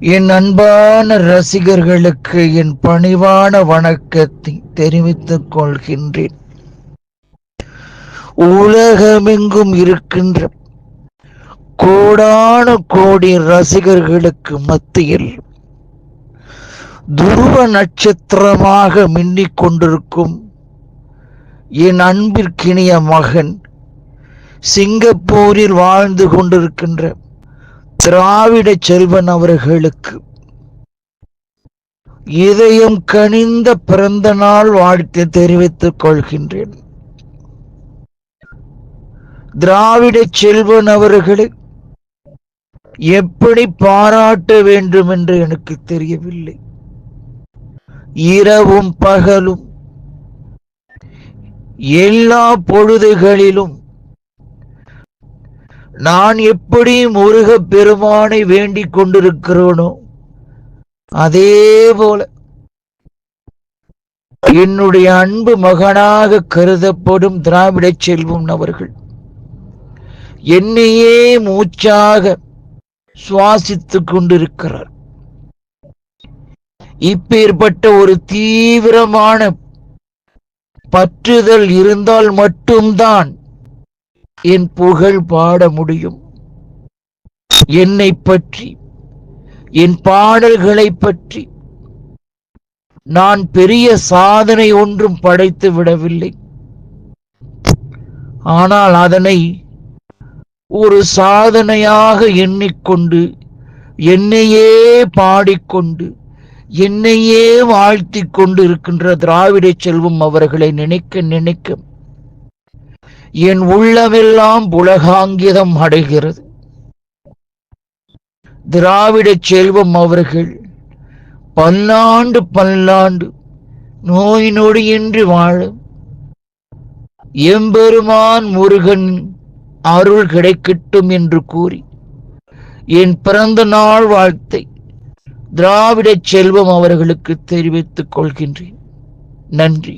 என் அன்பான ரசிகர்களுக்கு என் பணிவான வணக்கத்தை தெரிவித்துக் கொள்கின்றேன். உலகமெங்கும் இருக்கின்ற கோடான கோடி ரசிகர்களுக்கு மத்தியில் துருவ நட்சத்திரமாக மின்னிக் கொண்டிருக்கும் என் அன்பிற்கினிய மகன், சிங்கப்பூரில் வாழ்ந்து கொண்டிருக்கின்ற திராவிட செல்வன் அவர்களுக்கு இதயம் கனிந்த பிறந்த நாள் வாழ்த்து தெரிவித்துக் கொள்கின்றேன். திராவிட செல்வன் அவர்களை எப்படி பாராட்ட வேண்டும் என்று எனக்கு தெரியவில்லை. இரவும் பகலும் எல்லா பொழுதுகளிலும் நான் எப்படி முருகப் பெருமானை வேண்டிக் கொண்டிருக்கிறோனோ அதே போல என்னுடைய அன்பு மகனாக கருதப்படும் திராவிட செல்வம் அவர்கள் என்னையே மூச்சாக சுவாசித்துக் கொண்டிருக்கிறார். இப்பேற்பட்ட ஒரு தீவிரமான பற்றுதல் இருந்தால் மட்டும்தான் என் புகழ் பாட முடியும். என்னை பற்றி, என் பாடல்களை பற்றி நான் பெரிய சாதனை ஒன்றும் படைத்து விடவில்லை. ஆனால் அதனை ஒரு சாதனையாக எண்ணிக்கொண்டு என்னையே பாடிக்கொண்டு என்னையே வாழ்த்திக் கொண்டு இருக்கின்ற திராவிட செல்வம் அவர்களை நினைக்க நினைக்க என் உள்ளமெல்லாம் புலகாங்கிதம் அடைகிறது. திராவிட செல்வம் அவர்கள் பல்லாண்டு பல்லாண்டு நோய் நொடியின்றி வாழ எம்பெருமான் முருகன் அருள் கிடைக்கட்டும் என்று கூறி என் பிறந்த நாள் வாழ்த்தை திராவிட செல்வம் அவர்களுக்கு தெரிவித்துக் கொள்கின்றேன். நன்றி.